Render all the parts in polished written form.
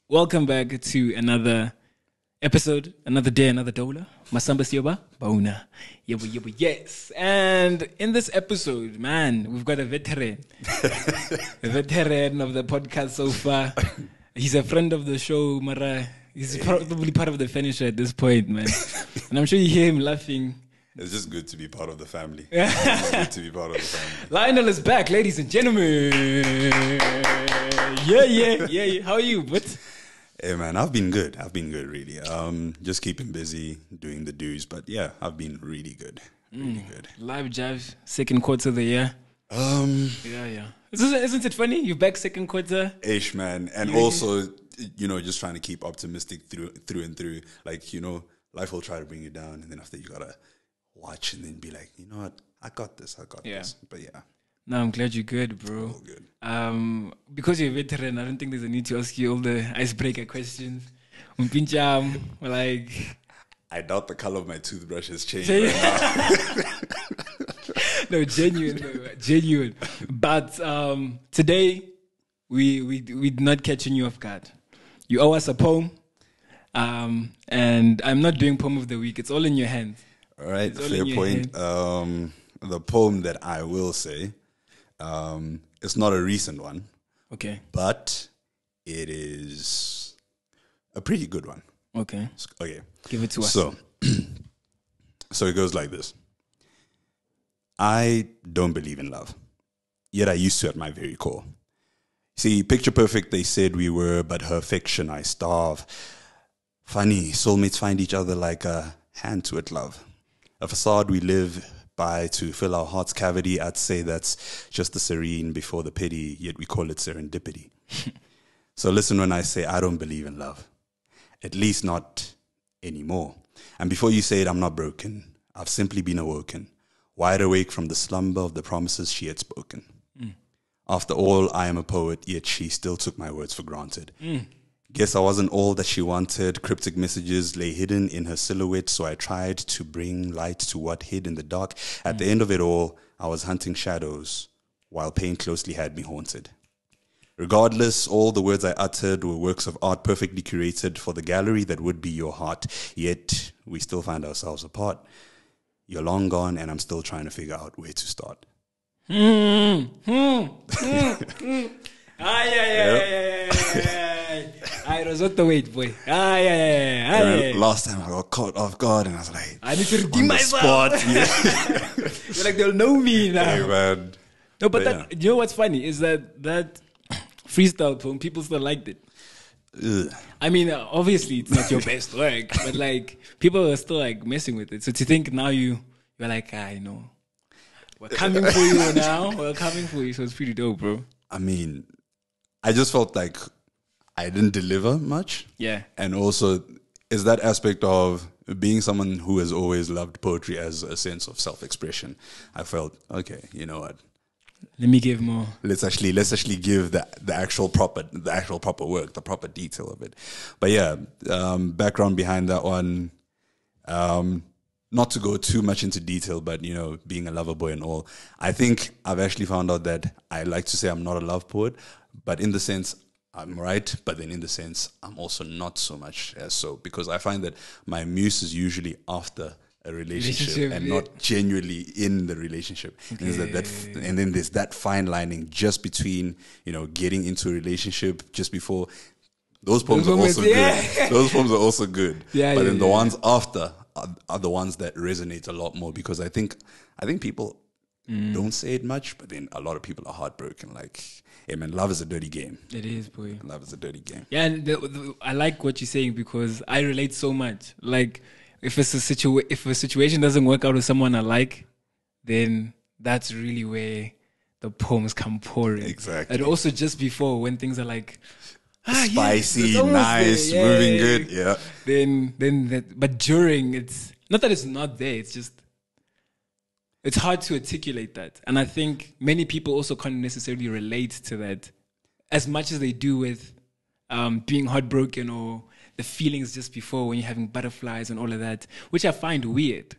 Welcome back to another episode, another day, another dola. Masamba Sioba, Bauna. Yebo, yes. And in this episode, man, we've got a veteran. A veteran of the podcast so far. He's a friend of the show, Mara. He's probably part of the finisher at this point, man. And I'm sure you hear him laughing. It's just good to be part of the family. It's good to be part of the family. Lionel is back, ladies and gentlemen. Yeah. How are you, but? Hey man, I've been good, really. Just keeping busy, doing the dues, but yeah, I've been really good. Really good. Live Jive, second quarter of the year. Yeah. Isn't it funny? You're back second quarter. Ish, man. And also, just trying to keep optimistic through and through. Like, life will try to bring you down, and then after you gotta watch and then be like, you know what, I got this. But yeah. No, I'm glad you're good, bro. All good. Because you're a veteran, I don't think there's a need to ask you all the icebreaker questions. Like, I doubt the color of my toothbrush has changed right now. No, genuine. But today, we're not catching you off guard. You owe us a poem, and I'm not doing poem of the week. It's all in your hands. All right, fair point. The poem that I will say, it's not a recent one. Okay. But it is a pretty good one. Okay. Okay. Give it to us. So it goes like this. I don't believe in love, yet I used to at my very core. See, picture perfect they said we were, but her affection I starve. Funny, soulmates find each other like a hand to it love. A facade we live by to fill our heart's cavity. I'd say that's just the serene before the pity, yet we call it serendipity. So listen when I say I don't believe in love, at least not anymore. And before you say it, I'm not broken. I've simply been awoken, wide awake from the slumber of the promises she had spoken. After all, I am a poet, yet she still took my words for granted. Guess I wasn't all that she wanted. Cryptic messages lay hidden in her silhouette, so I tried to bring light to what hid in the dark. At the end of it all, I was hunting shadows, while pain closely had me haunted. Regardless, all the words I uttered were works of art perfectly curated for the gallery that would be your heart. Yet, we still find ourselves apart. You're long gone, and I'm still trying to figure out where to start. Yeah. I was not the wait, boy. Yeah. Last time I got caught off guard and I was like, I need to redeem myself. You're like, they'll know me now. Hey, man. No, but you know what's funny is that freestyle poem, people still liked it. Ugh. I mean, obviously it's not your best work, but like people are still like messing with it. So to think now you're like, I know. We're coming for you now. We're coming for you. So it's pretty dope, bro. I mean, I just felt like I didn't deliver much. Yeah. And also, is that aspect of being someone who has always loved poetry as a sense of self-expression. I felt, okay, you know what? Let me give more. Let's actually give the actual proper work, the proper detail of it. But yeah, background behind that one. Not to go too much into detail, but being a lover boy and all, I think I've actually found out that I like to say I'm not a love poet, but in the sense I'm right, but then in the sense I'm also not so much as so, because I find that my muse is usually after a relationship and not genuinely in the relationship. Okay. And then there's that fine lining just between getting into a relationship just before. Those poems are also good. Those poems are also good. But then the ones after are the ones that resonate a lot more, because I think people don't say it much, but then a lot of people are heartbroken. Like, hey man, love is a dirty game. It is, boy. Love is a dirty game. Yeah, and I like what you're saying because I relate so much. Like, if a situation doesn't work out with someone I like, then that's really where the poems come pouring. Exactly. And also just before, when things are like, spicy, nice, moving good. Yeah. But during, it's not that it's not there. It's just, it's hard to articulate that. And I think many people also can't necessarily relate to that as much as they do with being heartbroken or the feelings just before when you're having butterflies and all of that, which I find weird,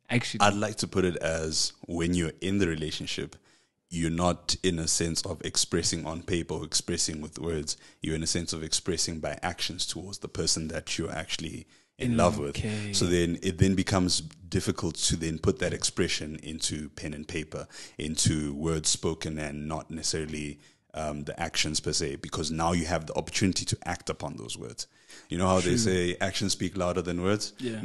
actually. I'd like to put it as when you're in the relationship, you're not in a sense of expressing on paper or expressing with words. You're in a sense of expressing by actions towards the person that you're actually in love with. So then it then becomes difficult to then put that expression into pen and paper, into words spoken, and not necessarily the actions per se, because now you have the opportunity to act upon those words. You know how they say actions speak louder than words? Yeah.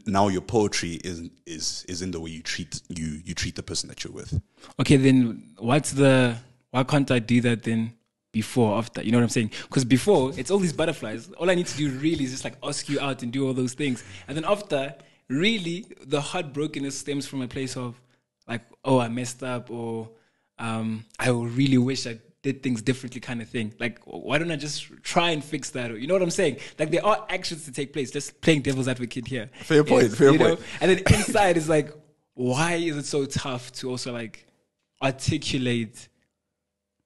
Now your poetry is in the way you treat the person that you're with. Okay, then why can't I do that then before, after? You know what I'm saying? Because before, it's all these butterflies. All I need to do really is just like ask you out and do all those things. And then after, really, the heartbrokenness stems from a place of like, oh, I messed up, or I really wish I did things differently kind of thing. Like, why don't I just try and fix that? Or, you know what I'm saying? Like, there are actions to take place. Just playing devil's advocate here. Fair point. Know? And then inside is like, why is it so tough to also like articulate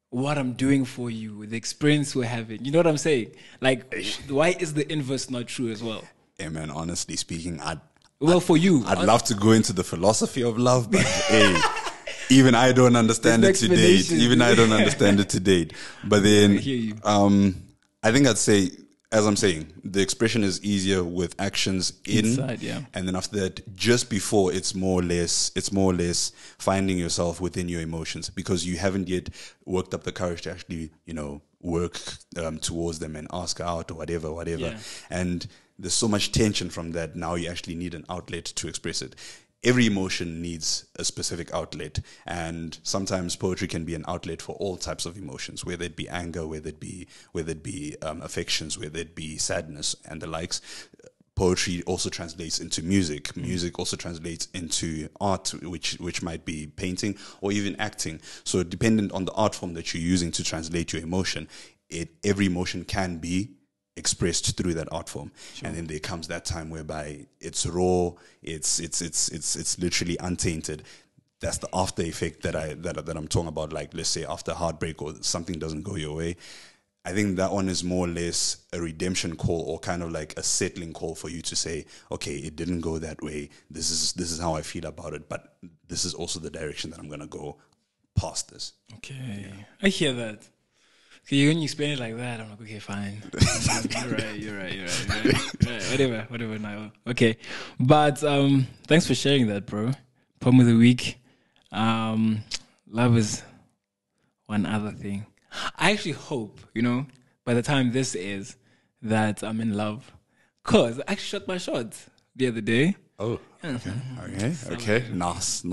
what I'm doing for you, the experience we're having? You know what I'm saying? Like, why is the inverse not true as well? Hey man, honestly speaking, I'd love to go into the philosophy of love, but hey, even I don't understand it to date. Even I don't understand it to date. But then, I think I'd say, as I'm saying, the expression is easier with actions inside, and then after that, just before, it's more or less finding yourself within your emotions, because you haven't yet worked up the courage to actually, work towards them and ask out or whatever. Yeah. And there's so much tension from that. Now you actually need an outlet to express it. Every emotion needs a specific outlet, and sometimes poetry can be an outlet for all types of emotions, whether it be anger, whether it be affections, whether it be sadness and the likes. Poetry also translates into music. Music also translates into art, which might be painting or even acting. So dependent on the art form that you're using to translate your emotion, every emotion can be expressed through that art form. Sure. And then there comes that time whereby it's raw, it's literally untainted. That's the after effect that I'm talking about. Like, let's say after heartbreak or something doesn't go your way, I think that one is more or less a redemption call, or kind of like a settling call for you to say, okay, it didn't go that way. This is how I feel about it, but this is also the direction that I'm gonna go past this. Okay, yeah. I hear that. Okay, when you explain it like that, I'm like, okay, fine. You're right. Whatever now. Okay. But thanks for sharing that, bro. Poem of the week. Love is one other thing. I actually hope, by the time this is, that I'm in love. Because I actually shot my shot the other day. Oh, okay. Nice.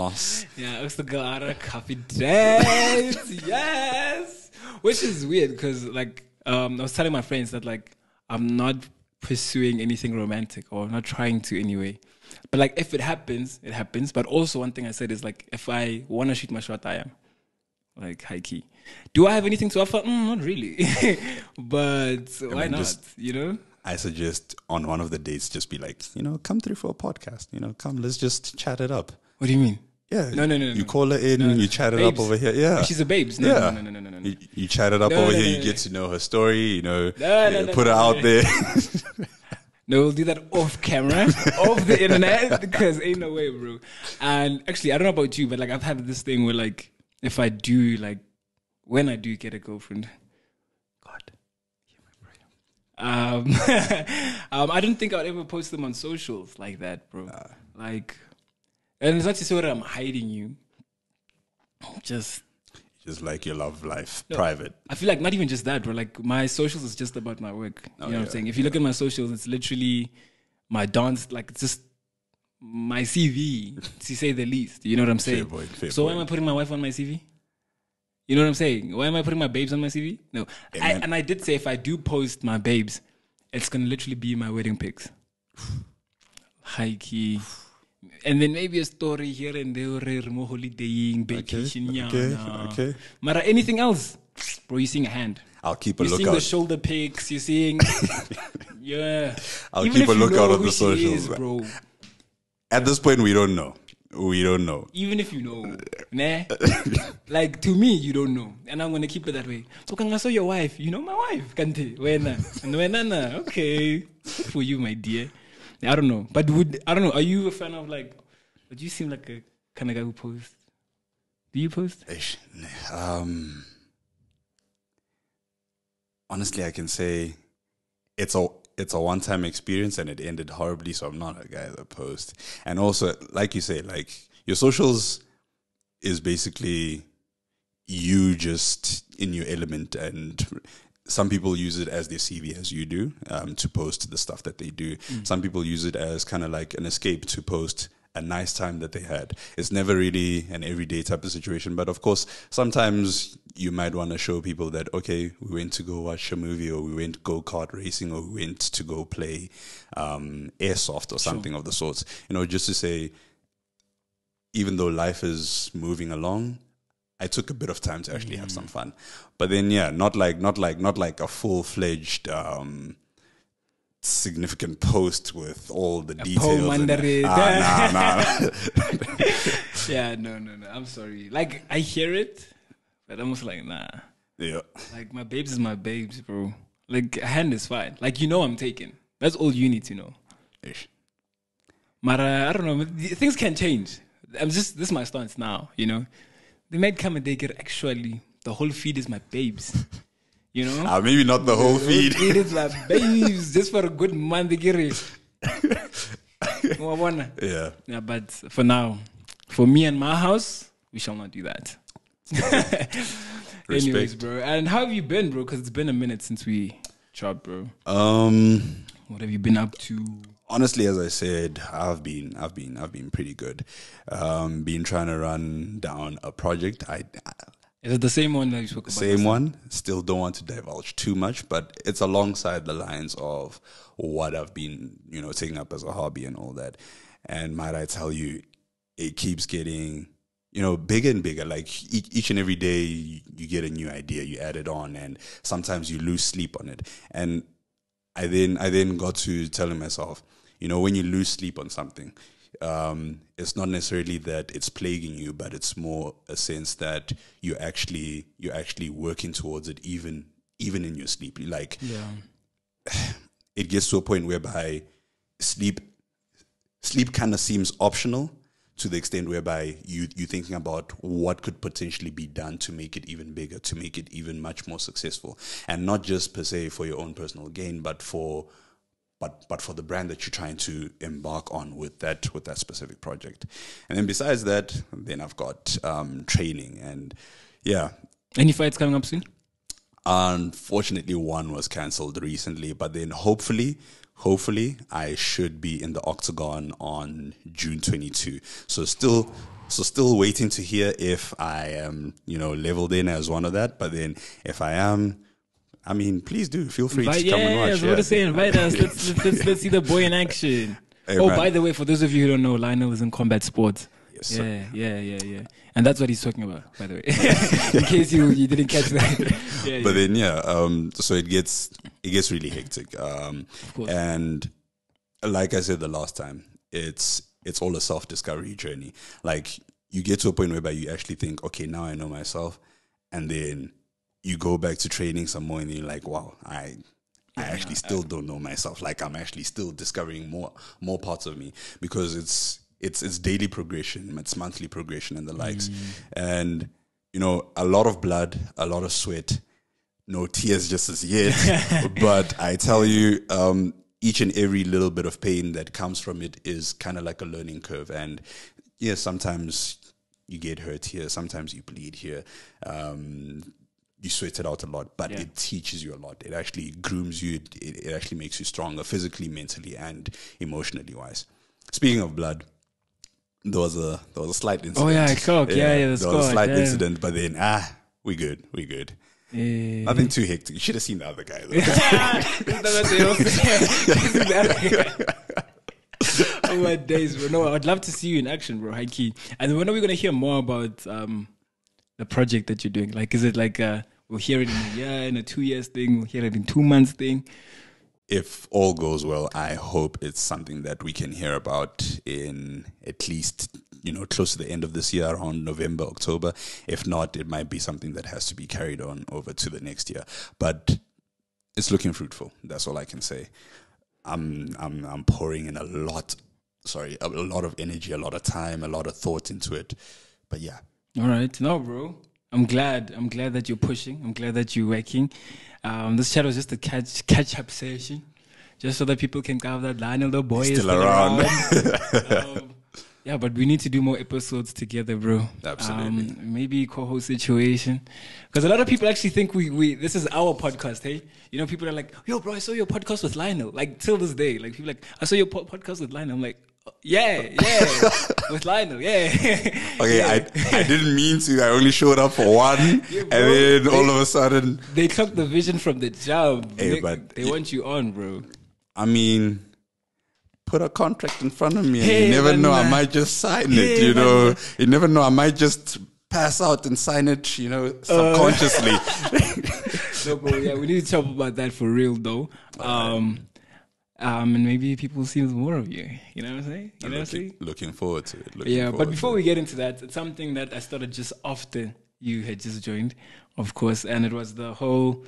Yeah, I was the girl out of coffee date. Yes. Which is weird because, like, I was telling my friends that, like, I'm not pursuing anything romantic, or not trying to anyway. But, like, if it happens, it happens. But also one thing I said is, like, if I want to shoot my shot, I am. Like, high key. Do I have anything to offer? Not really. But why not, I suggest on one of the dates, just be like, come through for a podcast. Come, let's just chat it up. What do you mean? Yeah. No. You call her in, you chat it up over here. Yeah. She's a babes. No. You chat it up over here, you get to know her story, put her out there. No, we'll do that off camera, off the internet, because ain't no way, bro. And actually, I don't know about you, but like I've had this thing where like, if I do, like, when I do get a girlfriend, God, hear my prayer. I don't think I'd ever post them on socials like that, bro. Like, and it's not to say that I'm hiding you. Just like your love life, private. I feel like not even just that, bro. Like my socials is just about my work. You know what I'm saying? If you look at my socials, it's literally my dance. Like it's just my CV, to say the least. You know what I'm saying? Fair so point. why am I putting my wife on my CV? You know what I'm saying? Why am I putting my babes on my CV? No. And I did say if I do post my babes, it's going to literally be my wedding pics. High key. And then maybe a story here and there, holidaying, vacation. Okay. Mara, anything else? Bro, you're seeing a hand. I'll keep a lookout. You're seeing the shoulder pics. You're seeing... yeah. I'll keep a lookout on the socials. Bro. At this point, we don't know. Even if you know, nah. Like to me, you don't know, and I'm gonna keep it that way. So, can I saw your wife? You know my wife, Kante. Wena. Okay, good for you, my dear. I don't know, but I don't know. Are you a fan of like? But you seem like a kind of guy who posts. Do you post? Honestly, I can say it's a one-time experience and it ended horribly, so I'm not a guy that posts. And also, like you say, like your socials is basically you just in your element, and some people use it as their CV, as you do, to post the stuff that they do. Some people use it as kind of like an escape to post a nice time that they had. It's never really an everyday type of situation, but of course, sometimes you might want to show people that, okay, we went to go watch a movie, or we went go-kart racing, or we went to go play airsoft or something of the sorts. You know, just to say, even though life is moving along, I took a bit of time to actually have some fun. But then, yeah, not like a full-fledged significant post with all the details. Nah. Yeah, no. I'm sorry. Like, I hear it, but I'm also like, nah. Yeah. Like, my babes is my babes, bro. Like, a hand is fine. Like, you know I'm taken. That's all you need to know. Ish. Mara, I don't know. Things can change. This is my stance now, you know. They might come and they get actually, the whole feed is my babes. You know? Maybe not the whole feed. The whole feed is my babes. Just for a good month, they get it. Yeah. Yeah, but for now, for me and my house, we shall not do that. Anyways, bro. And how have you been, bro? Because it's been a minute since we chopped, bro. What have you been up to? Honestly, as I said, I've been pretty good. Been trying to run down a project. Is it the same one that you spoke about? Same one. Still don't want to divulge too much, but it's alongside the lines of what I've been, you know, taking up as a hobby and all that. And might I tell you, it keeps getting, you know, bigger and bigger. Like each and every day, you get a new idea, you add it on, and sometimes you lose sleep on it. And I then got to telling myself, you know, when you lose sleep on something, it's not necessarily that it's plaguing you, but it's more a sense that you're actually working towards it, even in your sleep. Like, it gets to a point whereby sleep kind of seems optional, to the extent whereby you're thinking about what could potentially be done to make it even bigger, to make it even much more successful, and not just per se for your own personal gain, but for the brand that you're trying to embark on with that specific project. And then besides that, then I've got training, and yeah. Any fights coming up soon? Unfortunately, one was cancelled recently, but then hopefully I should be in the octagon on June 22. So still waiting to hear if I am, you know, leveled in as one of that. But then if I am, I mean, please do feel free to come and watch. I was about to say, invite us. Let's see the boy in action. Hey, man. By the way, for those of you who don't know, Lionel is in combat sports. Yes, sir. Yeah. And that's what he's talking about, by the way. In case you didn't catch that. But then, so it gets really hectic. Of course. And like I said the last time, it's all a self-discovery journey. Like, you get to a point whereby you actually think, okay, now I know myself. And then you go back to training some more and you're like, wow, I actually still don't know myself. Like, I'm actually still discovering more parts of me, because it's daily progression, it's monthly progression and the likes. And, you know, a lot of blood, a lot of sweat, no tears just as yet. But I tell you, each and every little bit of pain that comes from it is kind of like a learning curve. And yeah, sometimes you get hurt here, sometimes you bleed here. You sweat it out a lot, but it teaches you a lot. It actually grooms you. It actually makes you stronger physically, mentally, and emotionally wise. Speaking of blood, there was a slight incident. Oh yeah, coke. There was a slight incident, but then we good. Nothing too hectic. You should have seen the other guy though. Oh my days, bro. No, I'd love to see you in action, bro. High key. And when are we gonna hear more about the project that you're doing? Like, is it like we'll hear it in a year, in a 2 years thing, we'll hear it in 2 months thing? If all goes well, I hope it's something that we can hear about in at least, you know, close to the end of this year, around November, October. If not, it might be something that has to be carried on over to the next year. But it's looking fruitful. That's all I can say. I'm pouring in a lot of energy, a lot of time, a lot of thought into it. But yeah. All right. No, bro. I'm glad that you're pushing. I'm glad that you're working. This chat was just a catch up session, just so that people can cover that Lionel, the boy, is still around. Yeah, but we need to do more episodes together, bro. Absolutely. Maybe co-host situation, because a lot of people actually think we this is our podcast. Hey, you know, people are like, "Yo, bro, I saw your podcast with Lionel." Like till this day, like people are like, "I saw your podcast with Lionel." I'm like, yeah, with Lionel, yeah. Okay, yeah. I didn't mean to. I only showed up for one, yeah, and then all of a sudden they took the vision from the jump. Hey, they want you on, bro. I mean, put a contract in front of me, and you never know. I might just sign it. You know, you never know. I might just pass out and sign it. You know, subconsciously. No, bro. Yeah, we need to talk about that for real, though. And maybe people will see more of you. You know what I'm saying? You know what I'm saying? Looking forward to it. But before we get into that, it's something that I started just after you had just joined, of course, and it was the whole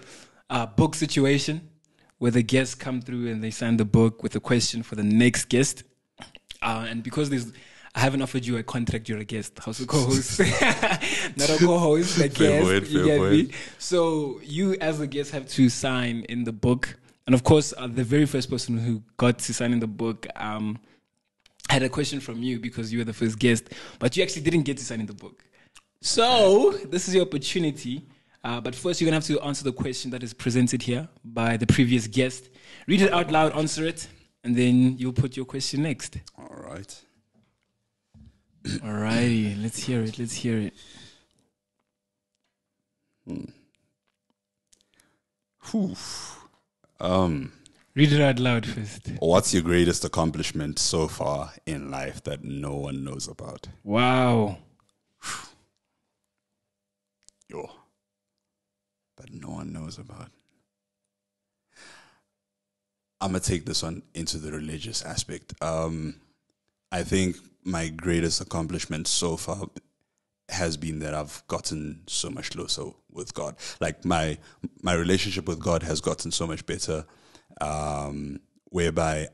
book situation where the guests come through and they sign the book with a question for the next guest. And because I haven't offered you a contract, you're a guest. How's a co-host? Not a co-host, a guest. You get me? So you as a guest have to sign in the book. And of course, the very first person who got to sign in the book had a question from you because you were the first guest, but you actually didn't get to sign in the book. So this is your opportunity. But first, you're going to have to answer the question that is presented here by the previous guest. Read it out loud, answer it, and then you'll put your question next. All right. All righty. Let's hear it. Read it out loud first. What's your greatest accomplishment so far in life that no one knows about? Wow. That no one knows about. I'm going to take this one into the religious aspect. I think my greatest accomplishment so far has been that I've gotten so much closer with God. Like my relationship with God has gotten so much better, whereby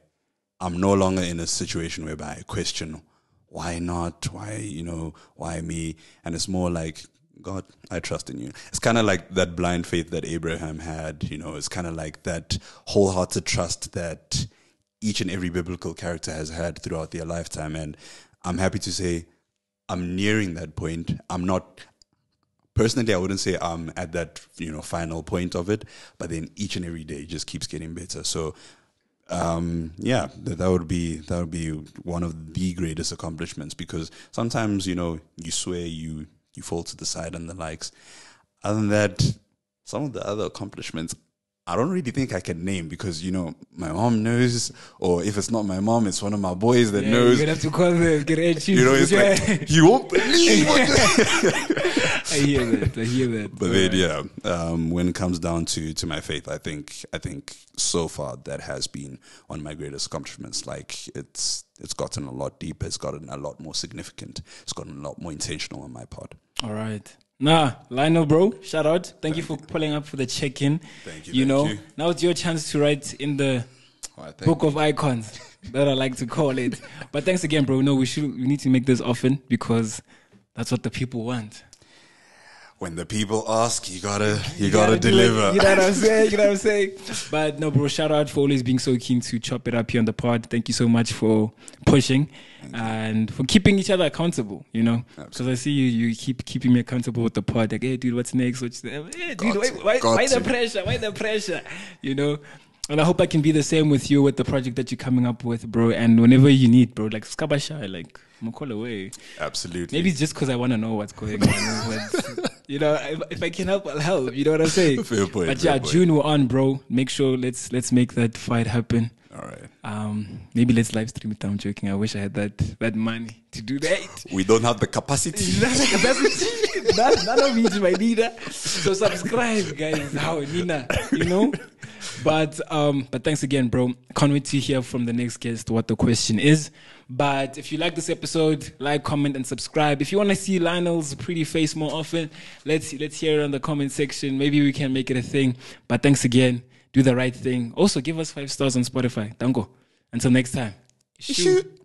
I'm no longer in a situation whereby I question why not, why me, and it's more like, God, I trust in you. It's kind of like that blind faith that Abraham had, it's kind of like that wholehearted trust that each and every biblical character has had throughout their lifetime. And I'm happy to say I'm nearing that point. I'm not, personally, I wouldn't say I'm at that, final point of it, but then each and every day it just keeps getting better. So, that would be one of the greatest accomplishments, because sometimes, you swear you fall to the side and the likes. Other than that, some of the other accomplishments, I don't really think I can name, because, my mom knows, or if it's not my mom, it's one of my boys that knows. You're going to have to call them, get it. It's like, you won't believe what I hear that. But then, when it comes down to my faith, I think so far that has been one of my greatest accomplishments. Like, it's gotten a lot deeper. It's gotten a lot more significant. It's gotten a lot more intentional on my part. All right. Lionel, bro, shout out. Thank you for pulling up for the check-in. Thank you. Now it's your chance to write in the book of icons that I like to call it. But thanks again, bro. No, we need to make this often, because that's what the people want. When the people ask, you gotta deliver. You know what I'm saying? But no, bro, shout out for always being so keen to chop it up here on the pod. Thank you so much for pushing and for keeping each other accountable, Because I see you keep keeping me accountable with the pod. Like, hey, dude, what's next? Hey, dude, why the pressure? Why the pressure? And I hope I can be the same with you with the project that you're coming up with, bro. And whenever you need, bro, like Skabasha, like I'm gonna call away. Absolutely. Maybe it's just because I want to know what's going on. But, if I can help, I'll help. You know what I'm saying? Fair point. But yeah, June we're on, bro. Make sure let's make that fight happen. All right. Maybe let's live stream it. I'm joking. I wish I had that money to do that. We don't have the capacity. None of me is my leader. So subscribe, guys. How Nina, But thanks again, bro. Can't wait to hear from the next guest what the question is. But if you like this episode, like, comment, and subscribe. If you want to see Lionel's pretty face more often, let's hear it on the comment section. Maybe we can make it a thing. But thanks again. Do the right thing. Also, give us 5 stars on Spotify. Dango. Until next time. Shoot.